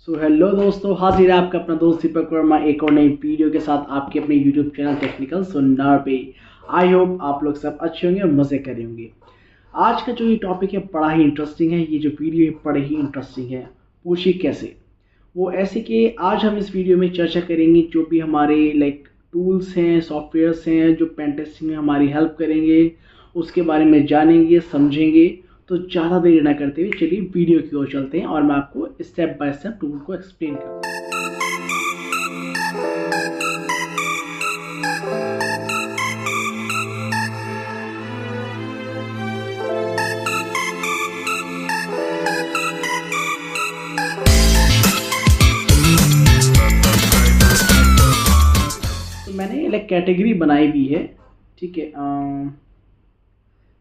Hello दोस्तों, हाजिर है आपका अपना दोस्त दीपक वर्मा एक और नई वीडियो के साथ आपके अपने यूट्यूब चैनल टेक्निकल सुनार पे। आई होप आप लोग सब अच्छे होंगे और मज़े करे होंगे। आज का जो ये टॉपिक है बड़ा ही इंटरेस्टिंग है। ये जो वीडियो है बड़ी ही इंटरेस्टिंग है। पूछिए कैसे? वो ऐसे कि आज हम इस वीडियो में चर्चा करेंगे जो भी हमारे टूल्स हैं, सॉफ्टवेयर्स हैं जो पेन टेस्टिंग में हमारी हेल्प करेंगे, उसके बारे में जानेंगे, समझेंगे। तो ज़्यादा देर ना करते हुए चलिए वीडियो की ओर चलते हैं और मैं आपको स्टेप बाय स्टेप टूल को एक्सप्लेन करता हूँ। तो मैंने कैटेगरी बनाई भी है। ठीक है,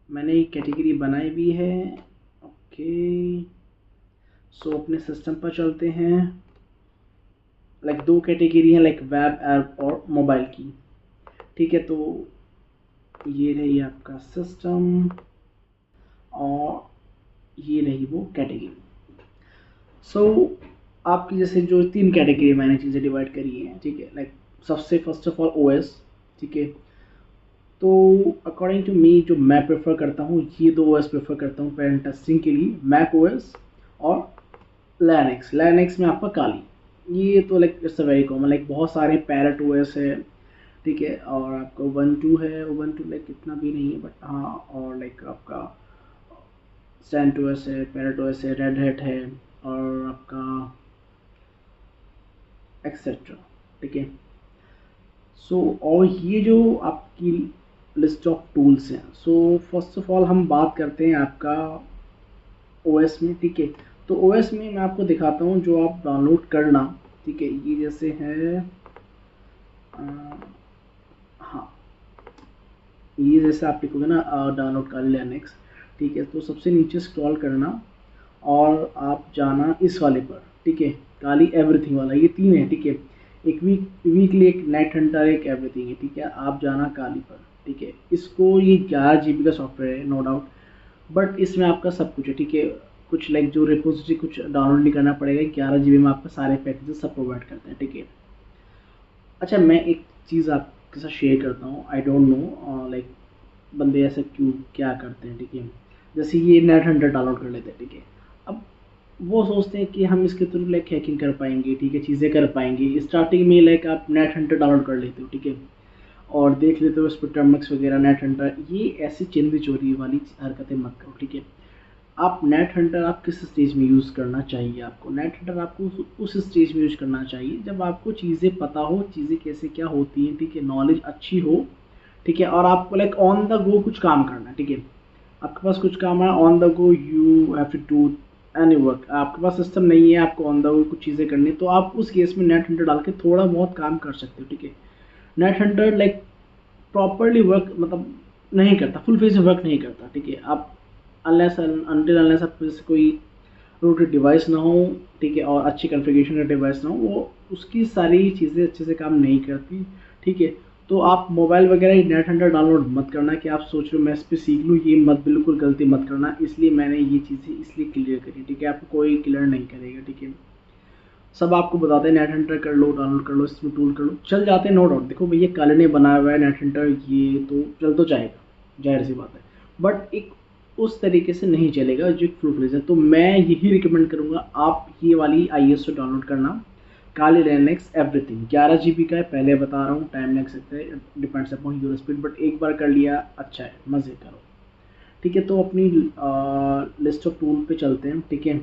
मैंने एक कैटेगरी बनाई भी है। ओके, सो अपने सिस्टम पर चलते हैं। दो कैटेगरी हैं, वेब ऐप और मोबाइल की। ठीक है, तो ये रही आपका सिस्टम और ये रही वो कैटेगरी। सो आपकी जैसे जो तीन कैटेगरी मैंने चीज़ें डिवाइड करी हैं। ठीक है, सबसे फर्स्ट ऑफ ऑल ओएस। ठीक है, तो अकॉर्डिंग टू मी जो मैं प्रेफर करता हूँ, ये दो ओएस प्रेफर करता हूँ पेन टेस्टिंग के लिए, मैक ओएस और लैनिक्स। लैनिक्स में आपका काली, ये तो इट्स अ वेरी कॉमन। बहुत सारे पैरेट ओएस है। ठीक है, और आपका उबंटू है। उबंटू इतना भी नहीं है बट हाँ, और आपका सेंट ओएस है, पैरेट ओएस है, रेड हैट है और आपका एक्सेट्रा। ठीक है, सो और ये जो आपकी लिस्ट ऑफ टूल्स हैं। सो फर्स्ट ऑफ ऑल हम बात करते हैं आपका ओएस में। ठीक है, तो ओएस में मैं आपको दिखाता हूँ जो आप डाउनलोड करना। ठीक है, ये जैसे है हाँ, ये जैसे आप लिखोगे ना डाउनलोड कर लिनक्स। ठीक है, तो सबसे नीचे स्क्रॉल करना और आप जाना इस वाले पर। ठीक है, काली एवरीथिंग वाला, ये तीन है। ठीक है, एक वीकली, एक नेट हंटर, एक एवरीथिंग है। ठीक है, आप जाना काली पर। ठीक है, इसको ये 11 GB का सॉफ्टवेयर है, नो डाउट, बट इसमें आपका सब कुछ है। ठीक है, कुछ जो रिपोजिटरी कुछ डाउनलोड नहीं करना पड़ेगा। 11 GB में आपका सारे पैकेजेस सब प्रोवाइड करते हैं। ठीक है, अच्छा मैं एक चीज़ आपके साथ शेयर करता हूँ। आई डोंट नो बंदे ऐसे क्यों क्या करते हैं। ठीक है, जैसे ये नेट हंटर डाउनलोड कर लेते हैं। ठीक है, अब वो सोचते हैं कि हम इसके थ्रू हैकिंग कर पाएंगे। ठीक है, चीज़ें कर पाएंगे। स्टार्टिंग में आप नेट हंटर डाउनलोड कर लेते हो। ठीक है, और देख लेते हो उस पर टर्मिक्स वगैरह, नेट हंटर, ये ऐसी चिंदी चोरी वाली हरकतें मत करो। ठीक है, आप नेट हंटर आप किस स्टेज में यूज़ करना चाहिए? आपको नेट हंटर आपको उस स्टेज में यूज़ करना चाहिए जब आपको चीज़ें पता हो, चीज़ें कैसे क्या होती हैं। ठीक है, नॉलेज अच्छी हो। ठीक है, और आपको ऑन द गो कुछ काम करना है। ठीक है, आपके पास कुछ काम है on the go, you have to do any work. आपके पास सिस्टम नहीं है, आपको ऑन द गो कुछ चीज़ें करनी है, तो आप उस केस में नेट हंटर डाल के थोड़ा बहुत काम कर सकते हो। ठीक है, नेट हंटर प्रॉपरली वर्क नहीं करता, फुल फेज में वर्क नहीं करता। ठीक है, आप अनलेस अनटिल अनलेस आपके पास कोई रूटेड डिवाइस ना हो। ठीक है, और अच्छी कॉन्फ़िगरेशन का डिवाइस ना हो, वो उसकी सारी चीज़ें अच्छे से काम नहीं करती। ठीक है, तो आप मोबाइल वगैरह नेट हंटर डाउनलोड मत करना कि आप सोच रहे हो मैं इस पर सीख लूँ, ये मत, बिल्कुल गलती मत करना। इसलिए मैंने ये चीज़ें इसलिए क्लियर करी। ठीक है, आपको कोई क्लियर नहीं करेगा। ठीक है, सब आपको बताते हैं नेट हंटर कर लो, डाउनलोड कर लो, इसमें टूल कर लो, चल जाते हैं, नो डाउट। देखो भैया, काले ने बनाया हुआ है नेट हंटर, ये तो चल तो जाएगा, जाहिर सी बात है, बट एक उस तरीके से नहीं चलेगा जो फुल फ्लेज है। तो मैं यही रिकमेंड करूँगा आप ये वाली ISO डाउनलोड करना, काली लिनक्स एवरीथिंग। 11 GB का है, पहले बता रहा हूँ, टाइम लग सकता है, depends upon your speed, but एक बार कर लिया अच्छा है, मज़े करो। ठीक है, तो अपनी लिस्ट ऑफ टूल पे चलते हैं। ठीक है,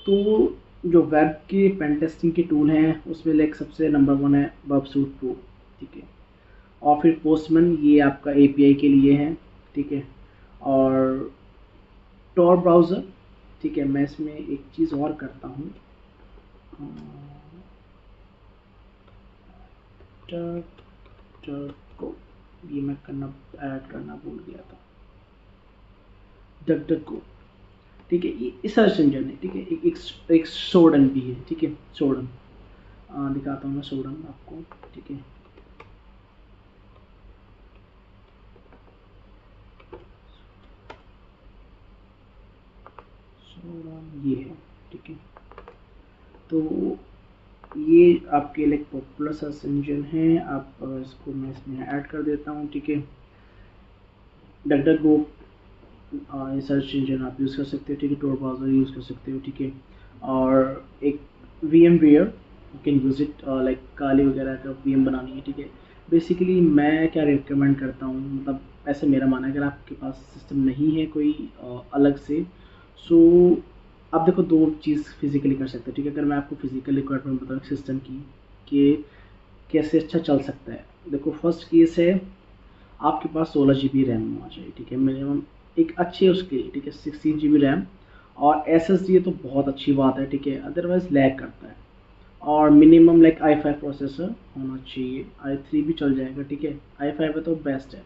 तो जो वेब के पेन टेस्टिंग के टूल हैं उसमें सबसे नंबर 1 है बबसूट प्रो। ठीक है, और फिर पोस्टमैन, ये आपका API के लिए है। ठीक है, और टॉर ब्राउज़र। ठीक है, मैं इसमें एक चीज़ और करता हूँ, को ये मैं करना ऐड करना भूल गया था, डक डक को। ठीक है, ये सर्च इंजन है। ठीक है, एक सोडन भी है। ठीक है, सोडन दिखाता हूँ मैं सोडन आपको। ठीक है, सोडन ये है। ठीक है, तो ये आपके लिए पॉपुलर सर्च इंजन है, आप इसको मैं इसमें ऐड कर देता हूँ, ठीक है। डकडकगो सर्च इंजन आप यूज़ कर सकते हो, ठीक है। टोर ब्राउज़र यूज़ कर सकते हो, ठीक है। और एक VMware you can use it, like Kali वगैरह का VM बनानी है, ठीक है। बेसिकली मैं क्या रिकमेंड करता हूँ, मतलब ऐसे मेरा मानना है, अगर आपके पास सिस्टम नहीं है कोई अलग से, सो आप देखो दो चीज़ फिज़िकली कर सकते हो, ठीक है। अगर मैं आपको फिज़िकल रिक्वायरमेंट बताऊँ सिस्टम की कि कैसे अच्छा चल सकता है, देखो फर्स्ट केस है आपके पास 16 GB रैम होना चाहिए, ठीक है, मिनिमम एक अच्छे उसके लिए, ठीक है। 16 GB रैम और SSD है तो बहुत अच्छी बात है, ठीक है, अदरवाइज लैग करता है। और मिनिमम लाइक i5 प्रोसेसर होना चाहिए, i3 भी चल जाएगा, ठीक है। i5 है तो बेस्ट है,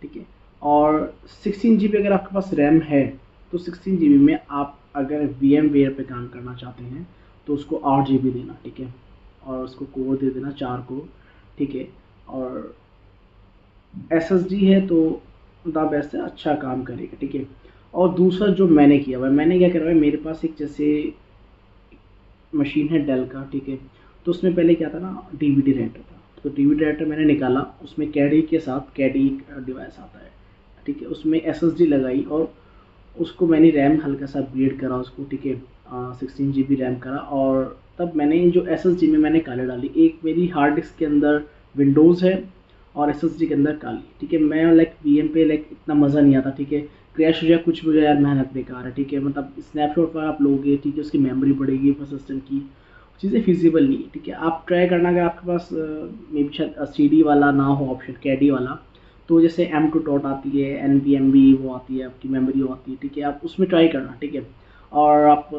ठीक है। और 16 GB अगर आपके पास रैम है तो 16 GB में आप अगर VMware पे काम करना चाहते हैं तो उसको 8 GB देना, ठीक है। और उसको कोर दे देना 4 कोर, ठीक है। और SSD है तो द बेस्ट है, अच्छा काम करेगा, ठीक है। और दूसरा जो मैंने किया हुआ है, मैंने क्या करा हुआ है, मेरे पास एक जैसे मशीन है डेल का, ठीक है। तो उसमें पहले क्या था ना, DVD राइटर था, तो DVD राइटर मैंने निकाला, उसमें कैडी के साथ कैडी डिवाइस आता है, ठीक है। उसमें SSD लगाई और उसको मैंने रैम हल्का सा अपग्रेड करा उसको, ठीक है। 16 GB रैम करा और तब मैंने जो SSD में मैंने काले डाली, एक मेरी हार्ड डिस्क के अंदर विंडोज़ है और SSD के अंदर काली, ठीक है। मैं लाइक VM पे लाइक इतना मज़ा नहीं आता, ठीक है। क्रैश हो जाए कुछ भी हो जाए यार, मेहनत बेकार है, ठीक है। मतलब स्नैपशॉट पर आप लोगे, ठीक है, उसकी मेमोरी बढ़ेगी पर सिस्टम की चीज़ें फिजिबल नहीं है, ठीक है। आप ट्राई करना, अगर आपके पास मे बी शायद CD वाला ना हो ऑप्शन, कैडी वाला, तो जैसे M2 डॉट आती है, NVMe वो आती है, आपकी मेमोरी वो आती है, ठीक है, आप उसमें ट्राई करना, ठीक है। और आप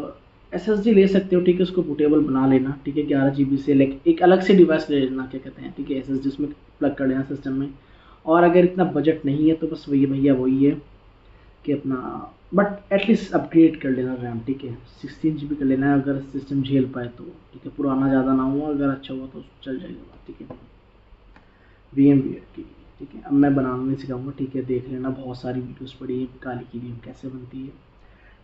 SSD ले सकते हो, ठीक है, उसको पोर्टेबल बना लेना, ठीक है। 11 GB से लाइक एक अलग से डिवाइस ले लेना, क्या कहते हैं, ठीक है, SSD उसमें प्लग कर लेना सिस्टम में। और अगर इतना बजट नहीं है तो बस वही भैया वही है कि अपना बट एटलीस्ट अपग्रेड कर लेना रैम, ठीक है। 16 GB कर लेना है अगर सिस्टम झेल पाए तो, ठीक है। पुराना ज़्यादा ना हुआ, अगर अच्छा हुआ तो चल जाएगा, ठीक है। VMware की, ठीक है। अब मैं बनाना नहीं सिखाऊंगा, ठीक है, देख लेना, बहुत सारी वीडियोस पड़ी है काली की VM कैसे बनती है,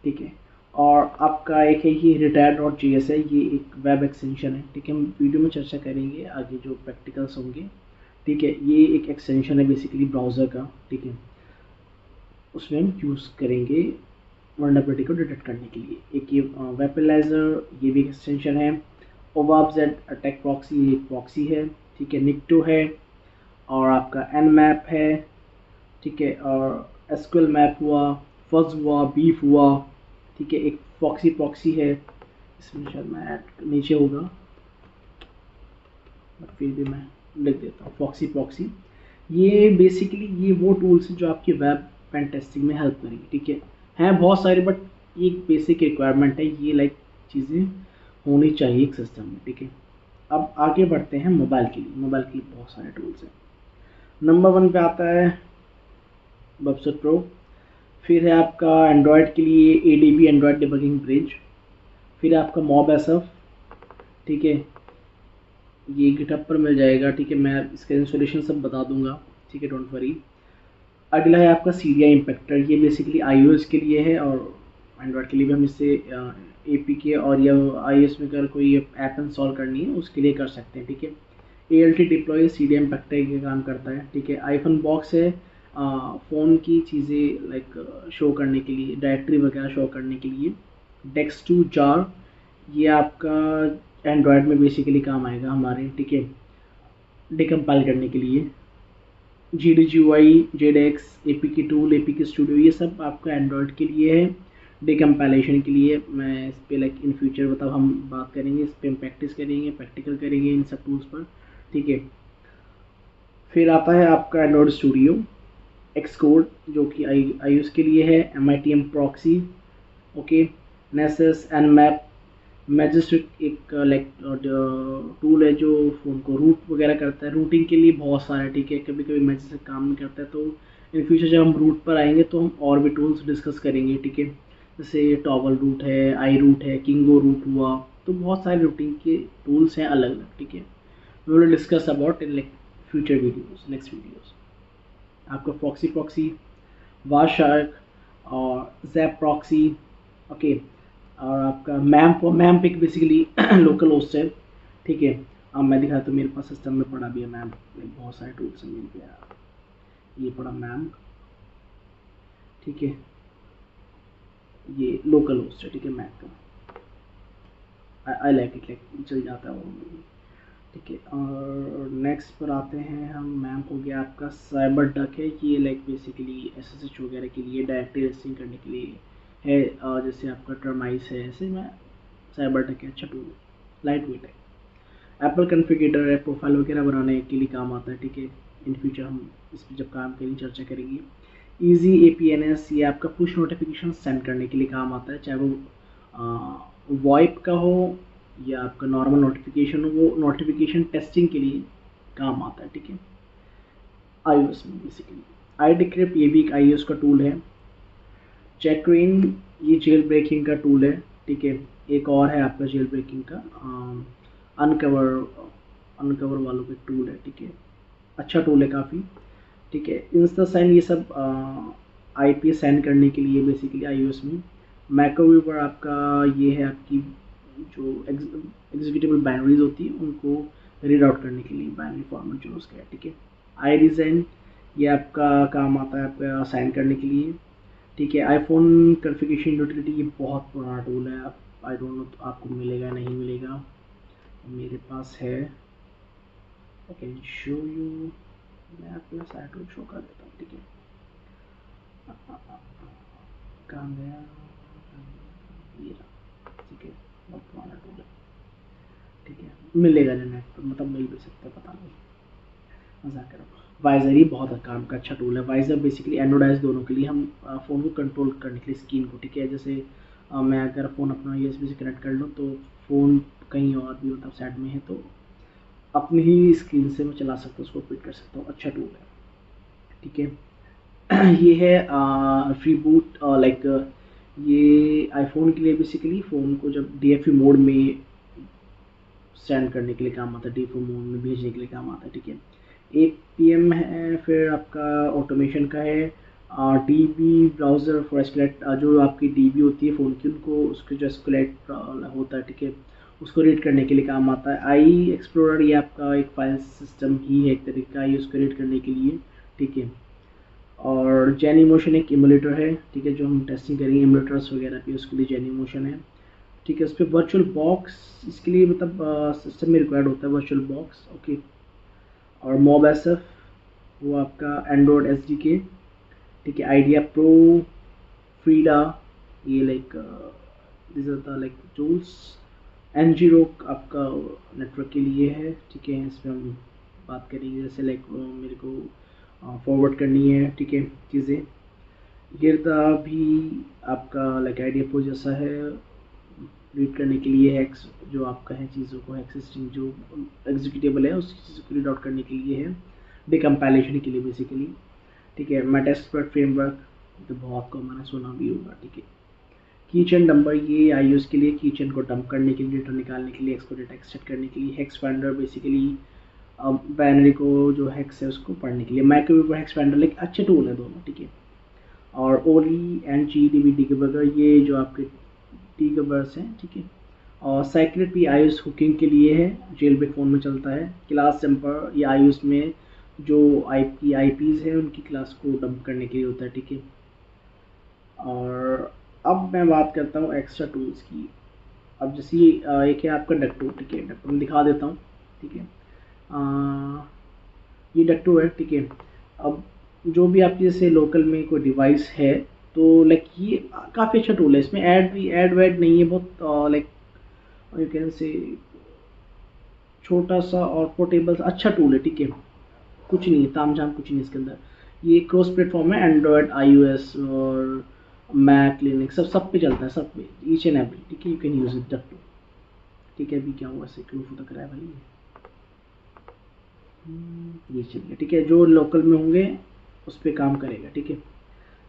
ठीक है। और आपका एक है ये retire.js है, ये एक वेब एक्सटेंशन है, ठीक है। हम वीडियो में चर्चा करेंगे आगे जो प्रैक्टिकल्स होंगे, ठीक है। ये एक एक्सटेंशन है बेसिकली ब्राउज़र का, ठीक है। उसमें हम यूज़ करेंगे वर्नेबिलिटी को डिटेक्ट करने के लिए। एक ये वेपलाइजर, ये भी एक्सटेंशन है। OWASP अटैक प्रॉक्सी, ये एक प्रॉक्सी है, ठीक है। निक्टो है और आपका Nmap है, ठीक है। और SQL मैप हुआ, फज हुआ, बीफ हुआ, ठीक है। एक फॉक्सी प्रॉक्सी है, इसमें शायद मैं ऐड नीचे होगा बट फिर भी मैं लिख देता हूँ फॉक्सी प्रॉक्सी। ये बेसिकली ये वो टूल्स हैं जो आपकी वेब पेन टेस्टिंग में हेल्प करेंगे, ठीक है। हैं बहुत सारे बट ये एक बेसिक रिक्वायरमेंट है, ये लाइक चीज़ें होनी चाहिए एक सिस्टम में, ठीक है। अब आगे बढ़ते हैं मोबाइल के लिए। मोबाइल के लिए बहुत सारे टूल्स हैं। नंबर 1 पे आता है बबसेट प्रो। फिर है आपका एंड्रॉयड के लिए ADB एंड्रॉयड डिबगिंग ब्रिज। फिर है आपका मॉब एसएफ, ठीक है, ये गिटहब पर मिल जाएगा, ठीक है। मैं इसका इंस्टॉलेशन सब बता दूंगा, ठीक है, डोंट वरी। अगला है आपका सीरिया इम्पेक्टर, ये बेसिकली iOS के लिए है और एंड्रॉयड के लिए भी हम इससे APK और या iOS में अगर कोई ऐप इंस्टॉल करनी है उसके लिए कर सकते हैं, ठीक है। ALT डिप्लॉय सीरिया इम्पेक्टर के काम करता है, ठीक है। iPhone बॉक्स है फ़ोन की चीज़ें लाइक शो करने के लिए, डायरेक्टरी वगैरह शो करने के लिए। डेक्स2 जार, ये आपका एंड्रॉयड में बेसिकली काम आएगा हमारे, ठीक है, डिकम्पाइल करने के लिए। GDGUI, JDX, APK tool, APK studio, ये सब आपका एंड्रॉयड के लिए है, डिकम्पाइलेशन के लिए। मैं इस पर लाइक इन फ्यूचर मतलब हम बात करेंगे, इस पर हम प्रैक्टिस करेंगे, प्रैक्टिकल करेंगे इन सब टूल्स पर, ठीक है। फिर आता है आपका एंड्रॉयड स्टूडियो, एक्सकोड जो कि iOS के लिए है, MITM प्रॉक्सी, ओके, नेसेस, Nmap, मैजिस्ट्रिक एक लाइक टूल है जो फ़ोन को रूट वगैरह करता है, रूटिंग के लिए बहुत सारे, ठीक है। कभी कभी मैजिस्ट्रिक काम नहीं करता है तो इन फ्यूचर जब हम रूट पर आएंगे तो हम और भी टूल्स डिस्कस करेंगे, ठीक है। जैसे टॉवल रूट है, आई रूट है, किंगो रूट हुआ, तो बहुत सारे रूटिंग के टूल्स हैं अलग अलग, ठीक है। We will discuss about in like future videos, next videos. आपका प्रॉक्सी प्रॉक्सी, वाशार्क और जैप प्रॉक्सी, ओके। और आपका मैम्प एक बेसिकली लोकल होस्ट है, ठीक है। अब मैं दिखाता हूँ, मेरे पास सिस्टम में पड़ा भी है मैम्प, बहुत सारे टूल्स मिल गया। ये पड़ा मैम्प, ठीक है, ये लोकल होस्ट है, ठीक है, मैक का। आई लाइक इट, लाइक चल जाता है वो, ठीक है। और नेक्स्ट पर आते हैं हम, मैम्प हो गया आपका। साइबर डक है, ये लाइक बेसिकली एसएसएच वगैरह के लिए डायरेक्टली रेस्टिंग करने के लिए है, और जैसे आपका टर्माइस है, ऐसे में साइबर डक है, अच्छा टूल, लाइट वेट है। एप्पल कॉन्फ़िगरेटर है, प्रोफाइल वगैरह बनाने के लिए काम आता है, ठीक है। इन फ्यूचर हम इस पर जब काम करेंगे चर्चा करेंगे। ईजी एपीएनएस, ये आपका पुश नोटिफिकेशन सेंड करने के लिए काम आता है, चाहे वो वॉइप का हो या आपका नॉर्मल नोटिफिकेशन हो, वो नोटिफिकेशन टेस्टिंग के लिए काम आता है, ठीक है, iOS में बेसिकली। आई डिक्रिप्ट, ये भी एक iOS का टूल है। चेकरेन, ये जेल ब्रेकिंग का टूल है, ठीक है। एक और है आपका जेल ब्रेकिंग का, अनकवर अनकवर वालों का टूल है, ठीक है, अच्छा टूल है काफ़ी, ठीक है। इंस्टा साइन, ये सब आईपी सेंड करने के लिए बेसिकली iOS में। मैक्रो पर आपका ये है, आपकी जो एग्जीक्यूटेबल बाइनरीज होती है उनको रीड आउट करने के लिए बाइनरी फॉर्मेट जो उसका है, ठीक है। आई डिज़ाइन, ये आपका काम आता है आपका साइन करने के लिए, ठीक है। आईफोन कॉन्फ़िगरेशन यूटिलिटी, ये बहुत पुराना टूल है, आप आई डोंट नो आपको मिलेगा नहीं मिलेगा, मेरे पास है, आई कैन शो यू, मैं अपना साइट शो कर देता हूँ, ठीक है। कहाँ गया, ये रहा, ठीक है, बहुत पुराना टूल है, ठीक है, मिलेगा नहीं नेट पर, मतलब मिल भी सकता है, पता नहीं, मजाक करो। वाइजर, ये बहुत काम का अच्छा टूल है। वाइजर बेसिकली एंड्रॉइड दोनों के लिए, हम फ़ोन को कंट्रोल करने के लिए स्क्रीन को, ठीक है, जैसे मैं अगर फ़ोन अपना यूएसबी से कनेक्ट कर लूँ तो फ़ोन कहीं और भी मतलब साइड में है तो अपनी ही स्क्रीन से मैं चला सकता हूँ, उसको ऑपरेट कर सकता हूँ, अच्छा टूल है, ठीक है। ये है फ्री बूट, लाइक ये आईफोन के लिए बेसिकली फ़ोन को जब डीएफई मोड में सेंड करने के लिए काम आता है, डीएफई मोड में भेजने के लिए काम आता है, ठीक है। एपीएम है, फिर आपका ऑटोमेशन का है। डीबी ब्राउज़र फॉर एस्केलेट, जो आपकी डीबी होती है फ़ोन की, उनको उसके जो एस्केलेट होता है, ठीक है, उसको रीड करने के लिए काम आता है। आई एक्सप्लोरर, ये आपका एक फाइल सिस्टम ही है एक तरीका है उसको रीड करने के लिए, ठीक है। और जेन इमोशन एक इमुलेटर है, ठीक है, जो हम टेस्टिंग करेंगे इमुलेटर्स वगैरह की, उसके लिए जेन इमोशन है, ठीक है। उस पर वर्चुअल बॉक्स, इसके लिए मतलब सिस्टम में रिक्वायर्ड होता है वर्चुअल बॉक्स, ओके। और मॉब एसएफ, वो आपका एंड्रॉयड एसडीके, ठीक है। आइडिया प्रो, फ्रीडा, ये like this are the like tools. Ngrok आपका नेटवर्क के लिए है, ठीक है, इसमें हम बात करेंगे, जैसे लाइक मेरे को फॉरवर्ड करनी है, ठीक है, चीज़ें। गिरदा भी आपका लाइक आइडिया प्रो जैसा है, रीड करने के लिए हैक्स जो आपका है, चीज़ों को एक्सिस्टिंग जो एग्जीक्यूटेबल है उस चीज़ को रीड आउट करने के लिए है, डिकम्पाइलेशन के लिए बेसिकली, ठीक है। मेटास्प्रेड फ्रेमवर्क, तो बहुत कॉमन है, सुना भी होगा, ठीक है। कीचेन डंपर, ये iOS के लिए कीचेन को डंप करने के लिए, डेटा निकालने के लिए, एक्सको डेटा एक्सट्रैक्ट करने के लिए। हेक्स फाइंडर बेसिकली बाइनरी को जो हेक्स है उसको पढ़ने के लिए। माइक्रोवेव हेक्स फाइंडर लाइक अच्छे टूल है दोनों, ठीक है। और Olly and G D B debugger, ये जो आपके डिबगर्स हैं, ठीक है। और साइक्लेट भी iOS हुकिंग के लिए है, जेल ब्रेक फ़ोन में चलता है। क्लास जंपर, ये iOS में जो आईपीज़ है उनकी क्लास को डंप करने के लिए होता है, ठीक है। और अब मैं बात करता हूँ एक्स्ट्रा टूल्स की। अब जैसे एक है आपका डक्टो, ठीक है, डक्टो मैं दिखा देता हूँ, ठीक है। ये डक्टो है, ठीक है। अब जो भी आपकी जैसे लोकल में कोई डिवाइस है तो लाइक ये काफ़ी अच्छा टूल है, इसमें ऐड वैड नहीं है, बहुत लाइक यू कैन से छोटा सा और पोर्टेबल अच्छा टूल है, ठीक है। कुछ नहीं है ताम झाम, कुछ नहीं इसके अंदर। ये क्रॉस प्लेटफॉर्म है, एंड्रॉयड iOS और मैक लिनक्स सब पे चलता है, सब पे, ईच एंड एवरी, ठीक है, यू कैन यूज़ इट डक्टो, ठीक है। अभी क्या हुआ, ऐसे क्लोज तक रहा है भाई, ये चलिए, ठीक है। जो लोकल में होंगे उस पर काम करेगा, ठीक है।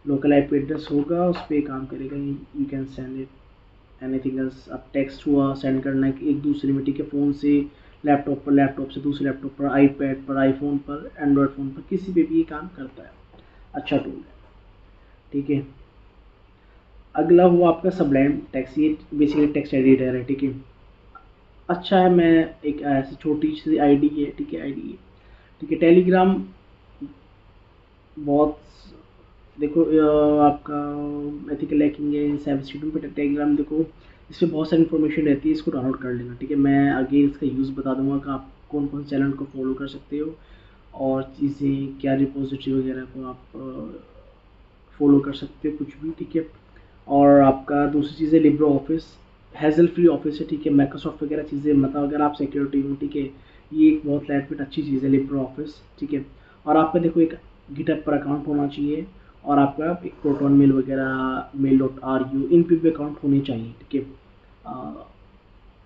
लोकल आईपी एड्रेस होगा उस पर काम करेगा, you can send it anything else. अब टेक्स्ट हुआ सेंड करना है एक दूसरे में, ठीक है, फ़ोन से लैपटॉप पर, लैपटॉप से दूसरे लैपटॉप पर, आईपैड पर, आईफोन पर, एंड्रॉयड फ़ोन पर, किसी पे भी ये काम करता है, अच्छा टूल है, ठीक है। अगला हुआ आपका सबलाइम टेक्स्ट, ये बेसिकली टेक्स्ट एडिटर है, ठीक है। अच्छा है, मैं एक ऐसी छोटी सी आईडी है, ठीक है, आईडी है, ठीक है। टेलीग्राम बहुत, देखो आपका एथिकल हैकिंग है, साइबर सिक्योरिटी पे टेलीग्राम, देखो इसमें बहुत सारी इन्फॉर्मेशन रहती है, इसको डाउनलोड कर लेना, ठीक है। मैं आगे इसका यूज़ बता दूंगा कि आप कौन कौन से चैनल को फॉलो कर सकते हो और चीज़ें क्या, रिपोजिटरी वगैरह को आप फॉलो कर सकते हो, कुछ भी, ठीक है। और आपका दूसरी चीज़ है Libre office, hassle free office है, ठीक है। माइक्रोसॉफ्ट वगैरह चीज़ें, मतलब अगर आप सिक्योरिटी में, ठीक है, ये एक बहुत लाइट वेट अच्छी चीज़ है लिब्रो ऑफिस, ठीक है। और आपका देखो एक गिटहब पर अकाउंट होना चाहिए और आपका एक प्रोटोन मेल वगैरह, mail.ru, इन पे भी अकाउंट होने चाहिए, ठीक है।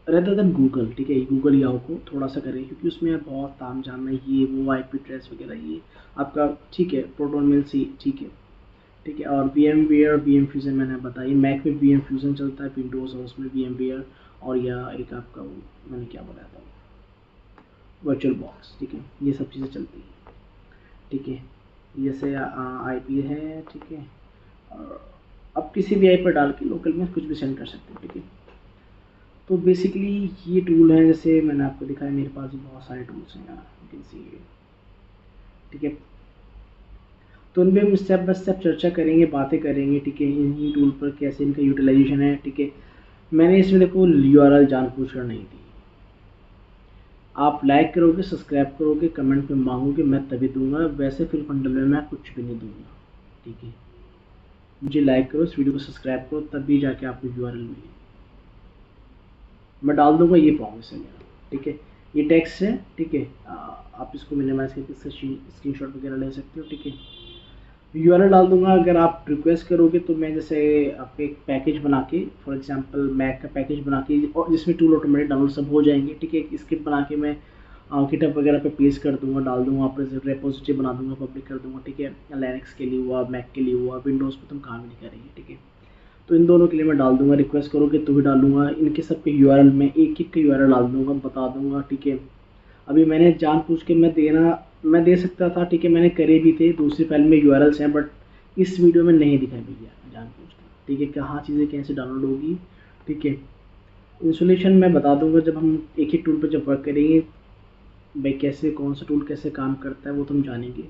रेदर देन गूगल, ठीक है, गूगल याहू को थोड़ा सा करें क्योंकि उसमें बहुत ताम झाम है, ये वो IP एड्रेस वगैरह ये आपका, ठीक है। प्रोटोन मेल से, ठीक है, ठीक है। और VMware, VM फ्यूजन मैंने बताई, मैक में VM फ्यूजन चलता है, विंडोज़ और उसमें VMware, और या एक आपका वो मैंने क्या बताया था, वर्चुअल बॉक्स, ठीक है, ये सब चीज़ें चलती हैं, ठीक है। जैसे IP है, ठीक है। और अब किसी भी IP पर डाल के लोकल में कुछ भी सेंड कर सकते हैं, ठीक है। तो बेसिकली ये टूल है, जैसे मैंने आपको दिखाया, मेरे पास भी बहुत सारे टूल्स हैं यार, ठीक है। तो इन पर हम स्टेप बाय स्टेप चर्चा करेंगे, बातें करेंगे, ठीक है, इन्हीं टूल पर कैसे इनका यूटिलाइजेशन है, ठीक है। मैंने इसमें देखो URL जानबूझकर नहीं दी, आप लाइक करोगे, सब्सक्राइब करोगे, कमेंट में मांगोगे, मैं तभी दूंगा, वैसे फिर फंडल में मैं कुछ भी नहीं दूंगा, ठीक है। मुझे लाइक करो, इस वीडियो को सब्सक्राइब करो, तभी जाके आपको URL मिलेगी, मैं डाल दूंगा, ये प्रॉमिस है मेरा, ठीक है। ये टेक्स्ट है, ठीक है, आप इसको मिनिमाइज करके इसका स्क्रीनशॉट वगैरह ले सकते हो, ठीक है। URL डाल दूंगा। अगर आप रिक्वेस्ट करोगे तो मैं जैसे आपके एक पैकेज बना के, फॉर एग्जांपल मैक का पैकेज बना के, और जिसमें टूल ऑटोमेटिक डाउनलोड सब हो जाएंगे, ठीक है, एक स्क्रिप्ट बना के मैं गिटहब वगैरह पे पेस्ट कर दूंगा, डाल दूंगा, आप रेपोजिटरी बना दूंगा, पब्लिक कर दूंगा, ठीक है। लिनक्स के लिए हुआ, मैक के लिए हुआ, विंडोज़ पे तुम काम नहीं करेंगे, ठीक है। तो इन दोनों के लिए मैं डाल दूंगा, रिक्वेस्ट करोगे तो भी डालूंगा, इनके सब के URL में एक एक का URL डाल दूंगा, बता दूंगा, ठीक है। अभी मैंने जानबूझ के मैं दे सकता था, ठीक है, मैंने करे भी थे, दूसरी फाइल में URLs हैं, बट इस वीडियो में नहीं दिखाई भैया जानबूझ के, ठीक है, कहाँ चीज़ें कैसे डाउनलोड होगी, ठीक है। इंस्टॉलेशन मैं बता दूंगा जब हम एक ही टूल पर जब वर्क करेंगे, भाई कैसे कौन सा टूल कैसे काम करता है वो तुम जानेंगे,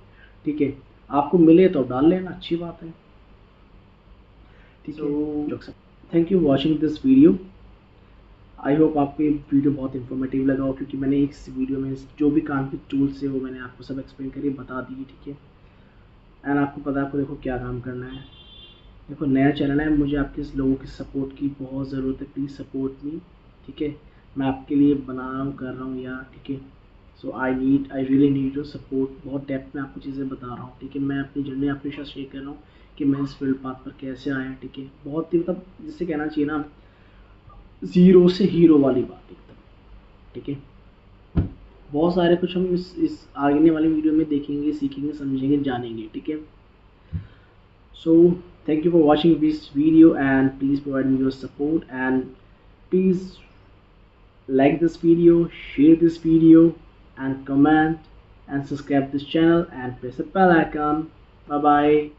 ठीक है। आपको मिले तो डाल लेना, अच्छी बात है, ठीक है। Thank you watching this video. I hope आपको ये वीडियो बहुत इन्फॉर्मेटिव लगा हो, क्योंकि मैंने इस वीडियो में जो भी काम के टूल्स है वो मैंने आपको सब एक्सप्लेन करके बता दिए, ठीक है। एंड आपको पता है आपको देखो क्या काम करना है। देखो नया चैनल है, मुझे आपके लोगों की सपोर्ट की बहुत ज़रूरत है, प्लीज़ सपोर्ट मी, ठीक है। मैं आपके लिए बना रहा हूँ, कर रहा हूँ यार, ठीक है। So I really need your support, बहुत डेप्थ में आपको चीज़ें बता रहा हूँ, ठीक है। मैं अपनी जर्नी आपके साथ शेयर कर रहा हूँ कि मैं इस फील्ड पाथ पर कैसे आया, ठीक है। बहुत ही मतलब जिससे कहना चाहिए ना, ज़ीरो से हीरो वाली बात एकदम, ठीक है। बहुत सारे कुछ हम इस आगे वाली वीडियो में देखेंगे, सीखेंगे, समझेंगे, जानेंगे, ठीक है। So thank you for watching this video, and please provide me your support, and please like this video, share this video, and comment and subscribe this channel and press the bell icon. Bye bye.